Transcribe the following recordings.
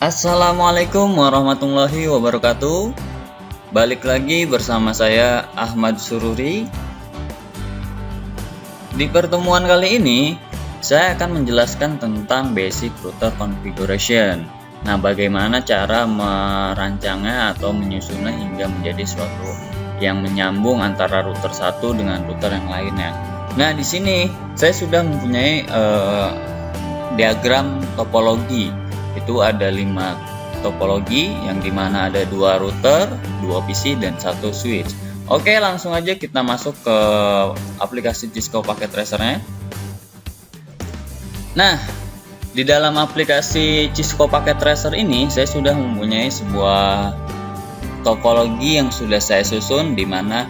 Assalamualaikum warahmatullahi wabarakatuh. Balik lagi bersama saya Ahmad Sururi. Di pertemuan kali ini saya akan menjelaskan tentang basic router configuration. Nah, bagaimana cara merancangnya atau menyusunnya hingga menjadi suatu yang menyambung antara router satu dengan router yang lainnya. Nah, di sini saya sudah mempunyai diagram topologi. Itu ada 5 topologi yang dimana ada 2 router, 2 PC, dan 1 switch. Oke, langsung aja kita masuk ke aplikasi Cisco Packet Tracer-nya. Nah, di dalam aplikasi Cisco Packet Tracer ini saya sudah mempunyai sebuah topologi yang sudah saya susun, dimana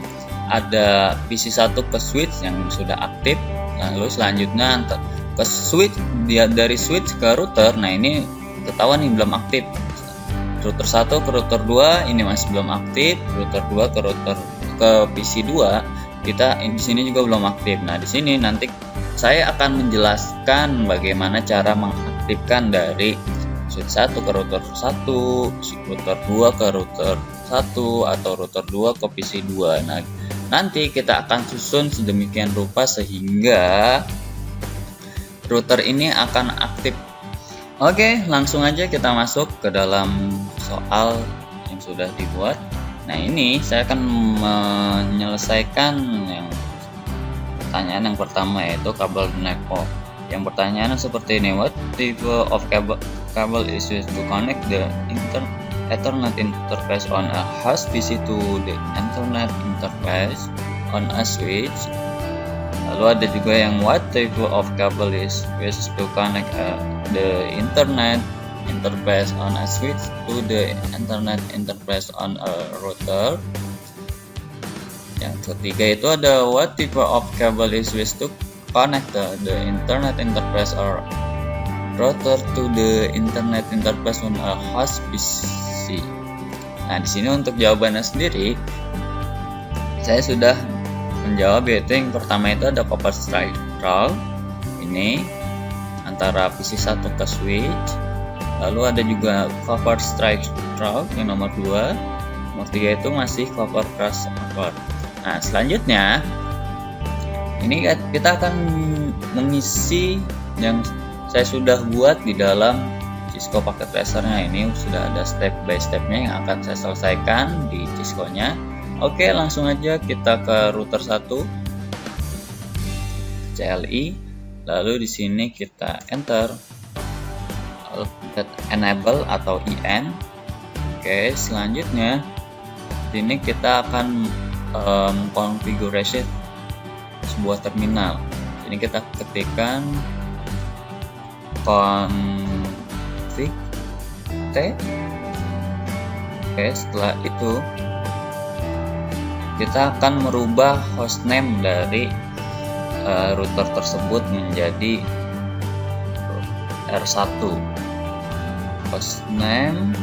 ada PC 1 ke switch yang sudah aktif, lalu selanjutnya ke switch, dari switch ke router. Nah, ini ketahuan nih belum aktif. Router 1 ke router 2 ini masih belum aktif, router 2 ke PC 2 kita di sini juga belum aktif. Nah, di sini nanti saya akan menjelaskan bagaimana cara mengaktifkan dari switch 1 ke router 1, router 2 ke router 1, atau router 2 ke PC 2. Nah, nanti kita akan susun sedemikian rupa sehingga router ini akan aktif. Oke, langsung aja kita masuk ke dalam soal yang sudah dibuat. Nah, ini saya akan menyelesaikan yang pertanyaan yang pertama, yaitu kabel network. Yang pertanyaannya seperti ini: what type of cable is used to connect the Ethernet interface on a host PC to the Ethernet interface on a switch? Lalu ada juga yang what type of cable is used to connect the internet interface on a switch to the internet interface on a router. Yang ketiga itu ada what type of cable is used to connect the internet interface or router to the internet interface on a host PC. Nah, di sini untuk jawabannya sendiri saya sudah menjawab, yaitu yang pertama itu ada copper strike route ini antara PC 1 ke switch. Lalu ada juga copper strike route yang nomor 2. Nomor 3 itu masih copper crossover. Nah, selanjutnya ini kita akan mengisi yang saya sudah buat di dalam Cisco Packet Tracer-nya. Ini sudah ada step by stepnya yang akan saya selesaikan di Cisco-nya. Oke, langsung aja kita ke router 1 CLI, lalu di sini kita enter enable atau IN. Oke, selanjutnya ini kita akan konfigurasi sebuah terminal. Ini kita ketikkan config T. Oke, setelah itu kita akan merubah hostname dari router tersebut menjadi R1. Hostname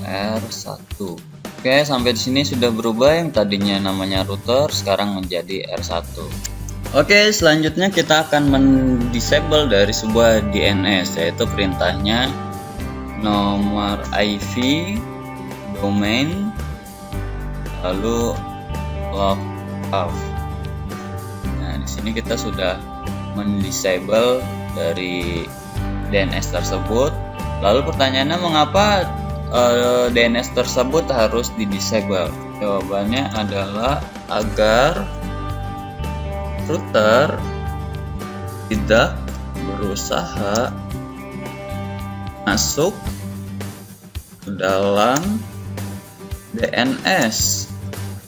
R1. Oke, sampai di sini sudah berubah, yang tadinya namanya router sekarang menjadi R1. Oke, selanjutnya kita akan mendisable dari sebuah DNS, yaitu perintahnya nomor IP, domain, lalu log off. Nah, di sini kita sudah mendisable dari DNS tersebut. Lalu pertanyaannya, mengapa DNS tersebut harus didisable? Jawabannya adalah agar router tidak berusaha masuk ke dalam DNS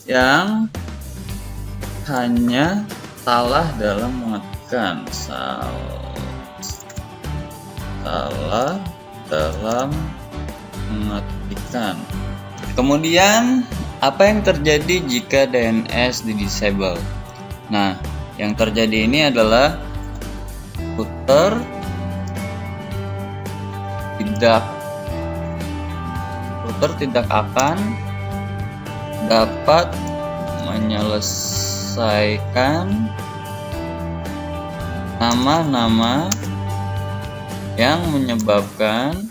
yang hanya salah dalam mengetikkan, salah dalam mengetikkan. Kemudian apa yang terjadi jika DNS di disable? Nah, yang terjadi ini adalah router tidak akan dapat menyelesaikan nama-nama yang menyebabkan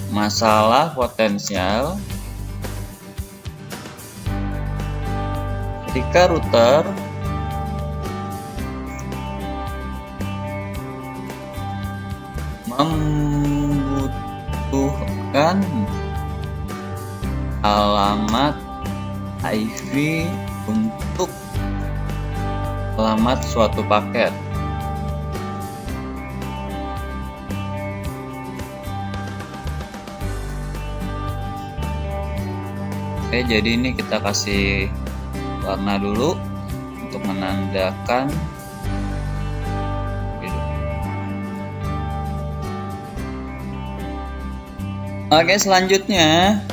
masalah potensial ketika router membutuhkan alamat IP untuk alamat suatu paket. Oke, jadi ini kita kasih warna dulu untuk menandakan. Oke, selanjutnya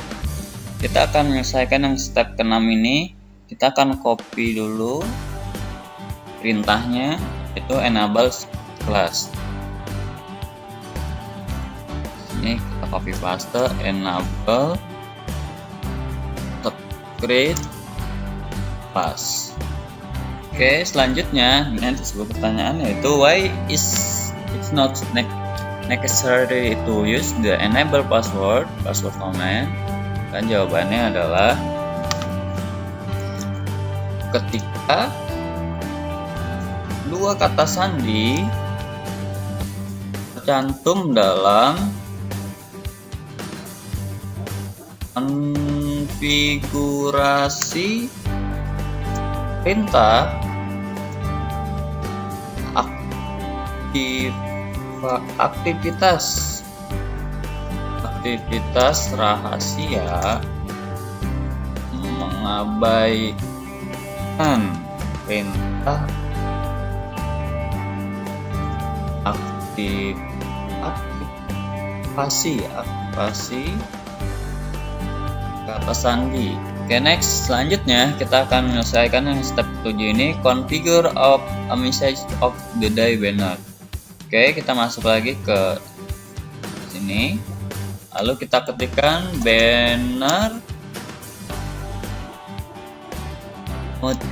kita akan menyelesaikan yang step ke-6 ini. Kita akan copy dulu perintahnya, itu enable class. Ini kita copy paste enable create class. Oke, selanjutnya nanti sebuah pertanyaan yaitu why is it's not necessary to use the enable password command. Dan jawabannya adalah ketika dua kata sandi tercantum dalam konfigurasi perintah aktivitas rahasia mengabaikan perintah aktivasi kata sandi. Oke, next, selanjutnya kita akan menyelesaikan yang step 7 ini, configure of a message of the day banner. Oke, kita masuk lagi ke sini, lalu kita ketikkan banner mode.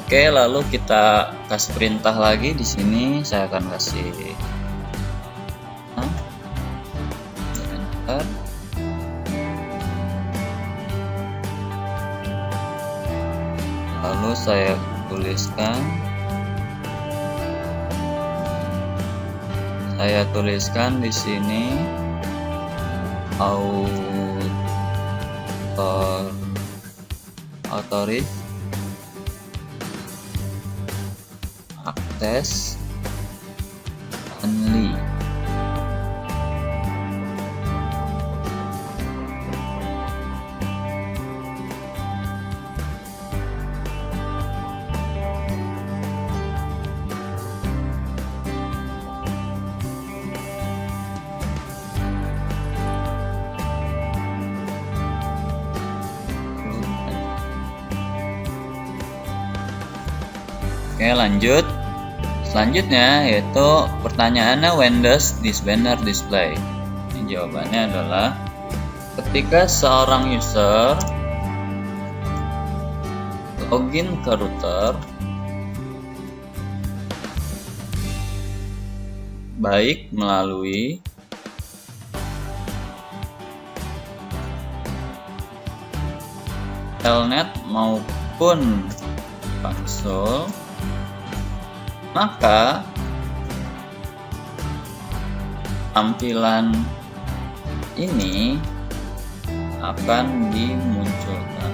Oke, lalu kita kasih perintah lagi di sini. Saya akan kasih enter. Lalu saya tuliskan di sini authorize access only. Oke, lanjut. Selanjutnya yaitu pertanyaannya when does this banner display? Ini jawabannya adalah ketika seorang user login ke router baik melalui telnet maupun konsol, maka tampilan ini akan dimunculkan.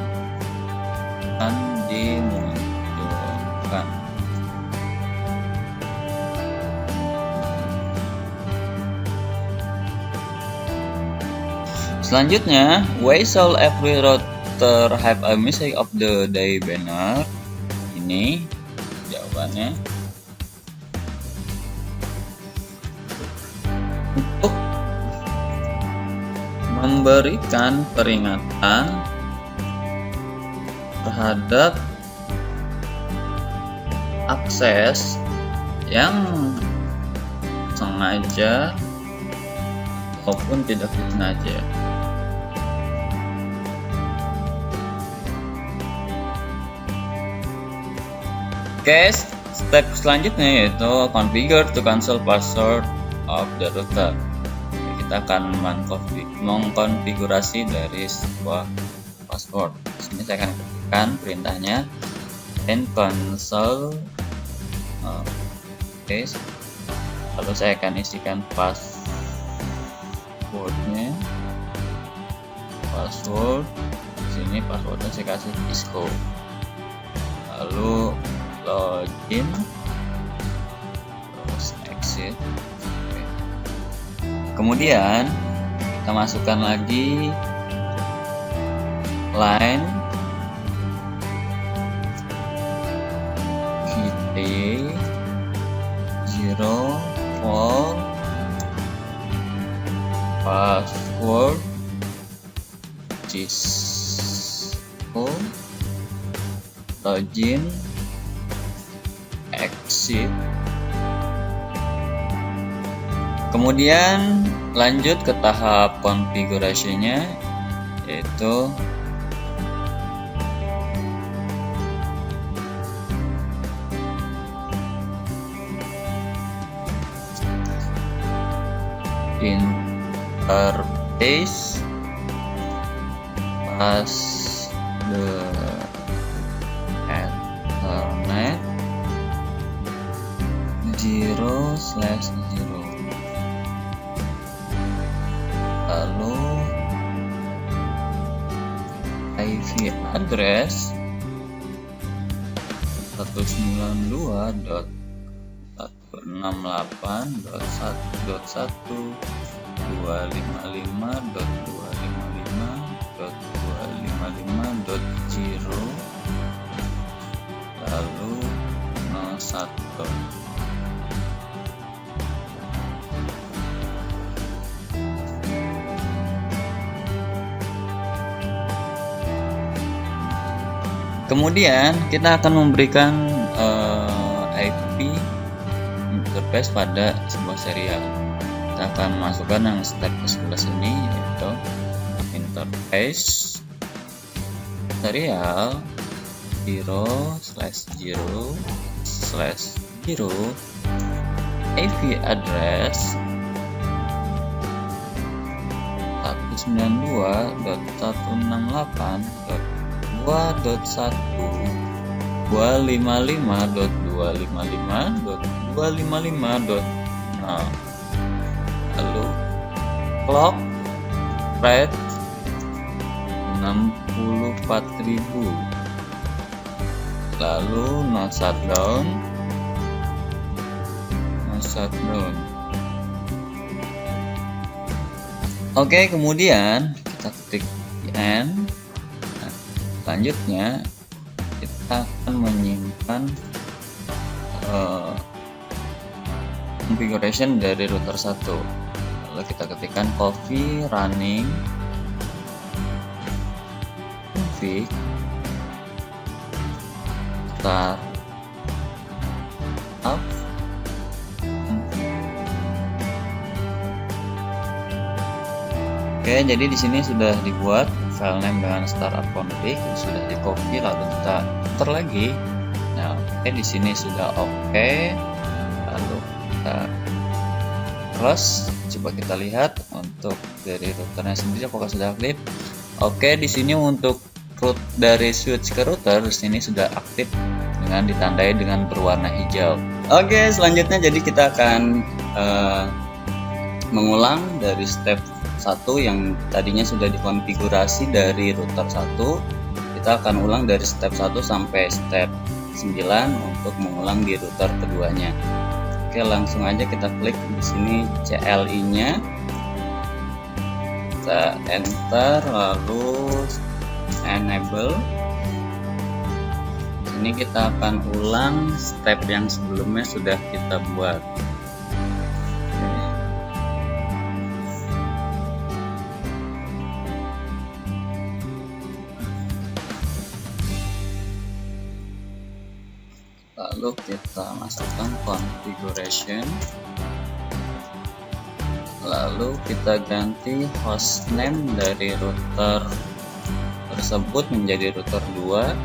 Selanjutnya, why shall every router have a message of the day banner? Ini jawabannya untuk memberikan peringatan terhadap akses yang sengaja maupun tidak sengaja. Oke, Step selanjutnya yaitu configure to cancel password of the router. Kita akan mengkonfigurasi dari sebuah password. Di sini saya akan ketikkan perintahnya cancel space, lalu saya akan isikan passwordnya. Password di sini passwordnya saya kasih Cisco, lalu login, terus exit. Kemudian kita masukkan lagi line key 04 password Cisco, login, exit. Kemudian lanjut ke tahap konfigurasinya, yaitu interface pas the Ethernet 0/0, lalu IP address 192.168.255.255.255.0, lalu 01. Kemudian kita akan memberikan IP interface pada sebuah serial. Kita akan masukkan yang step ke-11 ini, yaitu interface serial 0/0/0 IP address 192.168.255.255.255.0, lalu clock rate 64.000, lalu no shutdown. Oke, kemudian kita ketik end. Nah, selanjutnya kita akan menyimpan configuration dari router 1. Lalu kita ketikkan copy running config start up. Oke, jadi di sini sudah dibuat file name dengan startup config, sudah di copy, lalu kita enter lagi. Nah, oke, di sini sudah oke. Lalu kita close. Coba kita lihat untuk dari routernya sendiri apakah sudah aktif. Oke, di sini untuk root dari switch ke router di sini sudah aktif dengan ditandai dengan berwarna hijau. Oke, selanjutnya jadi kita akan mengulang dari step 1 yang tadinya sudah dikonfigurasi dari router 1. Kita akan ulang dari step 1 sampai step 9 untuk mengulang di router keduanya. Oke, langsung aja kita klik di sini CLI-nya. Kita enter lalu enable. Ini kita akan ulang step yang sebelumnya sudah kita buat. Lalu kita masukkan configuration, lalu kita ganti hostname dari router tersebut menjadi router 2,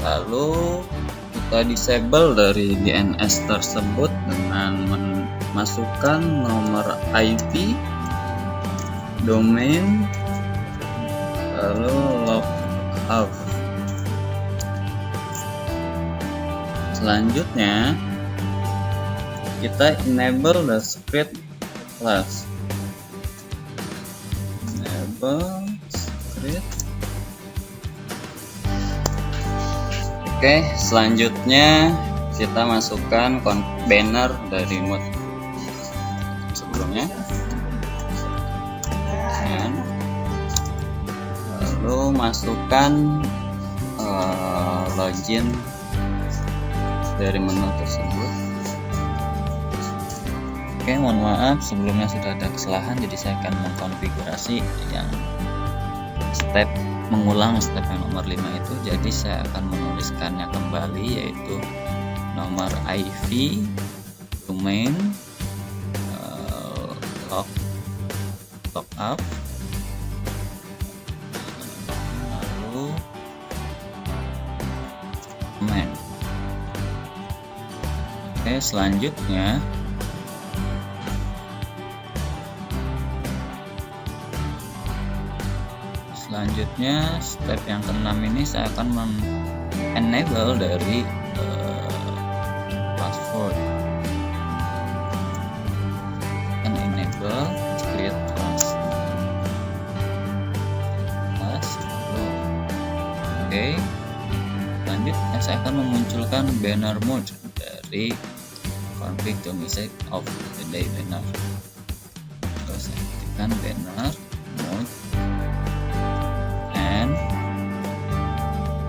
Lalu kita disable dari DNS tersebut dengan memasukkan nomor IP, domain, lalu logout. Selanjutnya kita enable the script class. Enable script. Oke, selanjutnya kita masukkan banner dari mood sebelumnya, lalu masukkan login dari menu tersebut. Oke, mohon maaf sebelumnya sudah ada kesalahan, jadi saya akan mengkonfigurasi yang step mengulang step yang nomor 5 itu. Jadi saya akan menuliskannya kembali, yaitu nomor IP, domain, logout, lalu domain. Oke, selanjutnya step yang ke-6 ini saya akan enable dari password. Enable create password. Oke, selanjutnya saya akan memunculkan banner mode dari config domicile of the day banner. Terus saya ketikkan banner mode,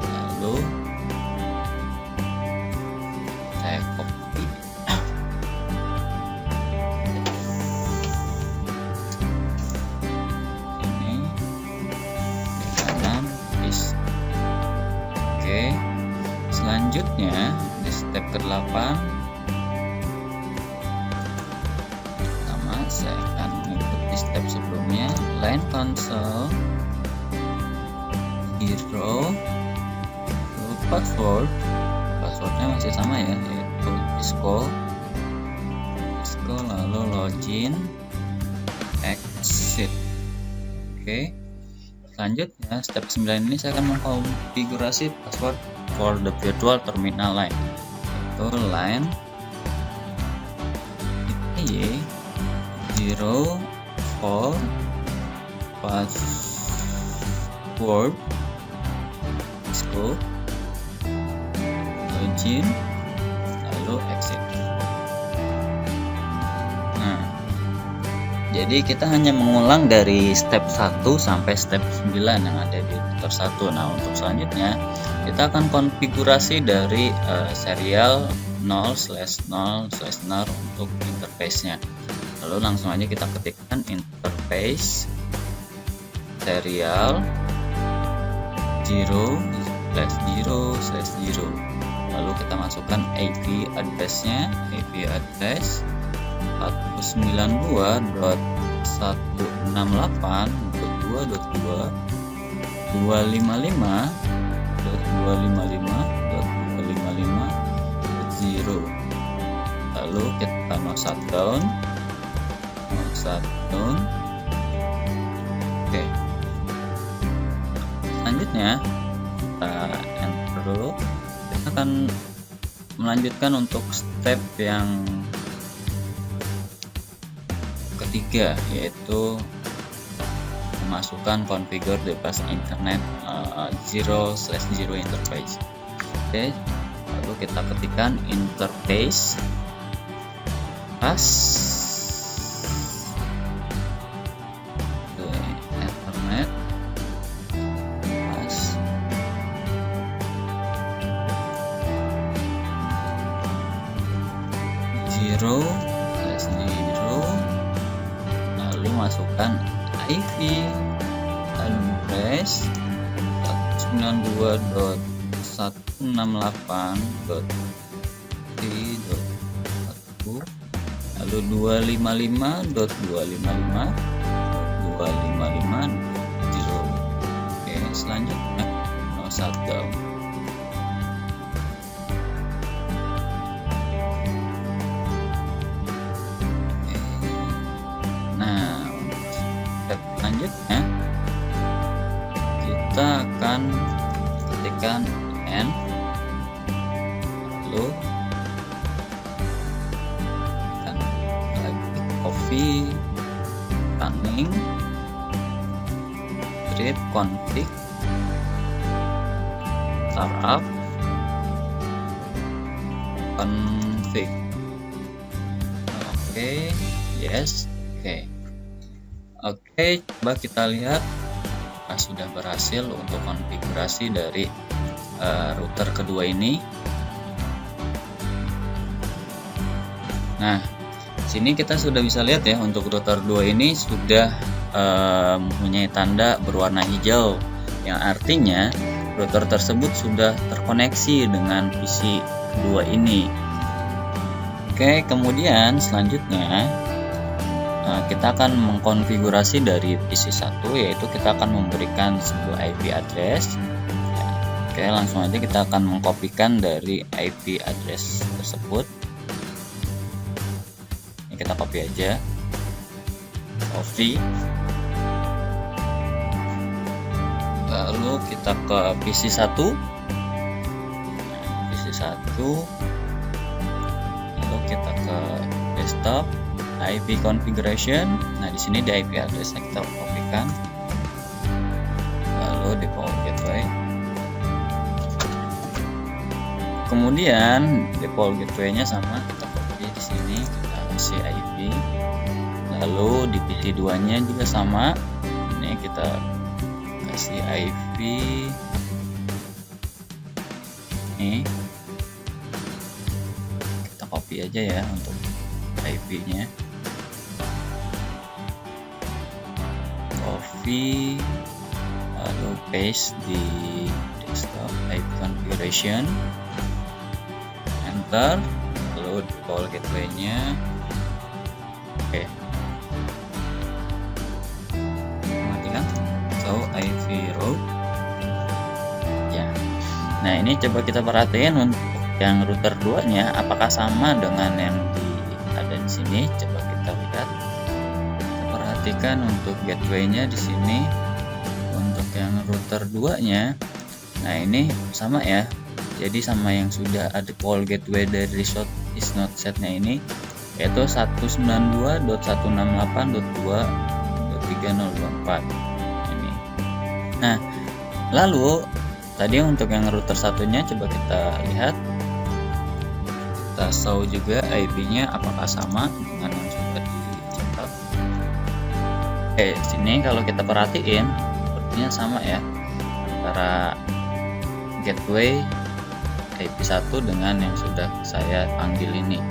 lalu saya copy ini di kanan paste. Oke, selanjutnya di step ke-8 sama, saya akan mengikuti step sebelumnya. Line console hero, passwordnya masih sama ya, yaitu Cisco, lalu login, exit. Oke, selanjutnya step 9 ini saya akan mengkonfigurasi password for the virtual terminal line, yaitu line IPY 04 password Cisco, login, lalu exit. Nah, jadi kita hanya mengulang dari step 1 sampai step 9 yang ada di editor 1. Nah, untuk selanjutnya kita akan konfigurasi dari serial 0/0/0 untuk interface-nya. Lalu langsung aja kita ketikkan interface serial 0/0/0. Lalu kita masukkan IP address-nya, IP address 192.168.255.255.255.0. Lalu kita mau shutdown. Oke, selanjutnya kita enter dulu. Kita akan melanjutkan untuk step yang ketiga, yaitu memasukkan configure device internet 0/0 interface. Oke, lalu kita ketikkan interface Ethernet 0/0, lalu masukkan IP address 192.168.3.1, lalu 255.255.255.0. Oke, selanjutnya mau shutdown. akan ketikkan n, lalu dan lagi coffee running script config startup config. Oke, yes, oke, coba kita lihat sudah berhasil untuk konfigurasi dari router kedua ini. Nah, sini kita sudah bisa lihat ya, untuk router 2 ini sudah mempunyai tanda berwarna hijau, yang artinya router tersebut sudah terkoneksi dengan PC kedua ini. Oke, kemudian selanjutnya kita akan mengkonfigurasi dari PC 1, yaitu kita akan memberikan sebuah IP address. Oke, langsung aja kita akan mengkopikan dari IP address tersebut. Ini kita copy aja, copy. Lalu kita ke PC 1. PC 1. Lalu kita ke desktop, IP configuration. Nah, di sini di IP address kita kopikan. Lalu di power gateway. Kemudian default gateway-nya sama, kita copy di sini, kita kasih IP. Lalu di PC 2-nya juga sama. Ini kita kasih IP. Ini kita copy aja ya untuk IP-nya. Copy, lalu paste di desktop IP configuration, enter, lalu default gateway-nya. Oke, matikan, so IP route ya. Nah, ini coba kita perhatiin untuk yang router 2 nya apakah sama dengan yang ada di sini. Coba kita lihat, kita perhatikan untuk gateway-nya di sini. Untuk yang router 2 nya, nah ini sama ya, jadi sama yang sudah ada default gateway dari resort is not set-nya ini, yaitu 192.168.2.3024 ini. Nah, lalu tadi untuk yang router satunya coba kita lihat, kita show juga IP-nya apakah sama dengan yang sudah dicetak. Sini kalau kita perhatiin sepertinya sama ya, antara gateway IP1 dengan yang sudah saya panggil ini,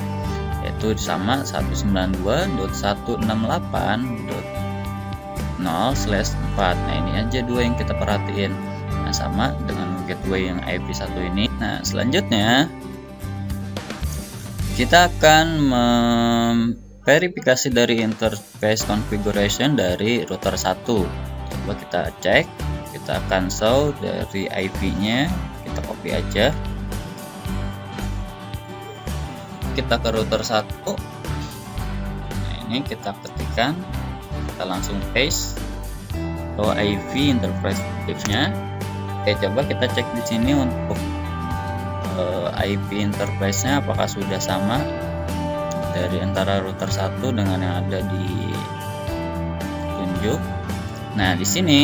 yaitu sama 192.168.0/4. Nah, ini aja dua yang kita perhatiin. Nah, sama dengan gateway yang IP1 ini. Nah, selanjutnya kita akan memverifikasi dari interface configuration dari router 1. Coba kita cek, kita akan show dari IP-nya, kita copy aja. Kita ke router 1. Nah, ini kita ketikkan, kita langsung paste atau IP interface nya. Coba kita cek di sini untuk IP interface-nya apakah sudah sama dari antara router 1 dengan yang ada di tunjuk. Nah, di sini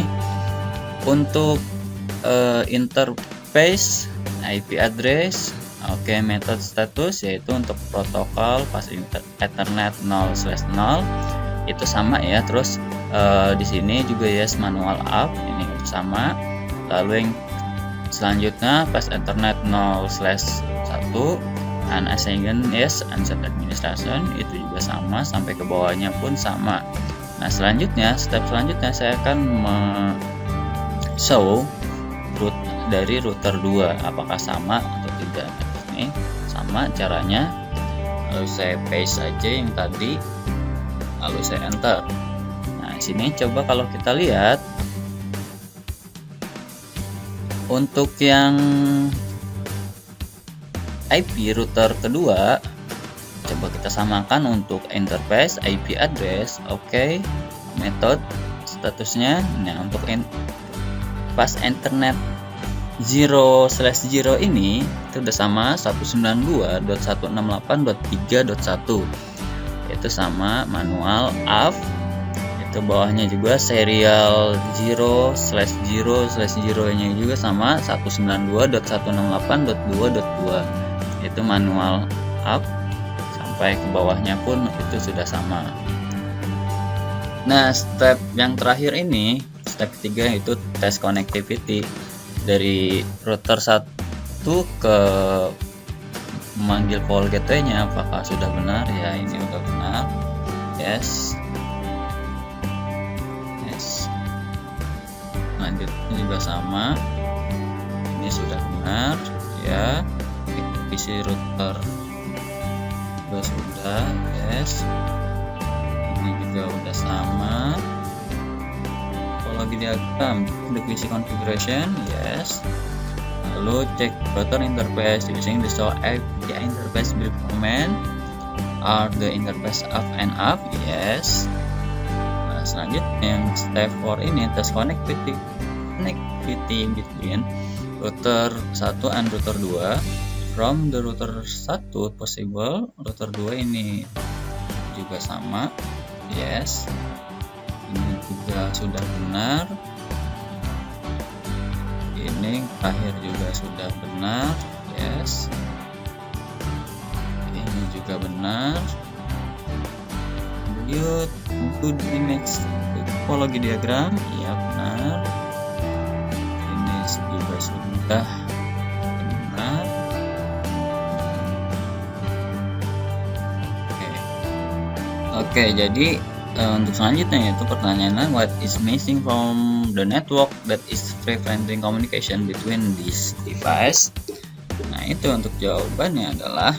untuk interface IP address, method status yaitu untuk protokol pas Ethernet 0/0 itu sama ya. Terus di sini juga yes manual up, ini itu sama. Lalu yang selanjutnya pas Ethernet 0/1 unassigned yes unset administration itu juga sama, sampai ke bawahnya pun sama. Nah, selanjutnya step selanjutnya saya akan show root dari router 2 apakah sama atau tidak. Ini sama caranya, lalu saya paste aja yang tadi, lalu saya enter. Nah, sini coba kalau kita lihat untuk yang IP router kedua, coba kita samakan untuk interface IP address, method statusnya. Nah, untuk pas internet 0/0 ini itu udah sama 192.168.3.1, itu sama manual AV. Itu bawahnya juga serial 0/0/0 nya juga sama 192.168.2.2, itu manual AV. Sampai ke bawahnya pun itu sudah sama. Nah, step yang terakhir ini, step ketiga, itu tes connectivity dari router 1 ke memanggil call gateway-nya, apakah sudah benar. Ya, ini udah benar. Yes. Lanjutnya juga sama, ini sudah benar ya. Isi router sudah, yes. Ini juga udah sama. Topologi diagram, definisi configuration, yes. Lalu cek router interface using the show API interface build command. Are the interface up and up? Yes. Nah, selanjutnya yang step 4 ini tes connectivity between router 1 and router 2. From the router 1 possible, router 2 ini juga sama, yes. Ini juga sudah benar. Ini terakhir juga sudah benar, yes. Ini juga benar. Good image topologi diagram, ya benar. Ini juga sudah benar. Oke, jadi untuk selanjutnya yaitu pertanyaannya, what is missing from the network that is preventing communication between this device? Nah, itu untuk jawabannya adalah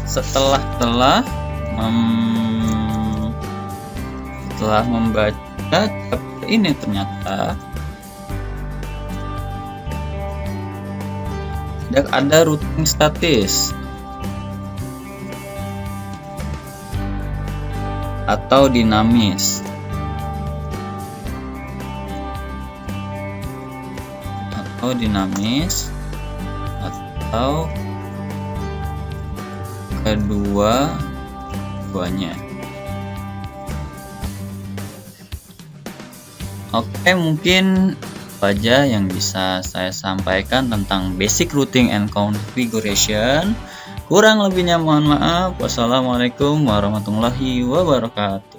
setelah membaca ini ternyata ada routing status atau dinamis, atau kedua-duanya. Oke, mungkin aja yang bisa saya sampaikan tentang basic routing and configuration. Kurang lebihnya mohon maaf. Wassalamualaikum warahmatullahi wabarakatuh.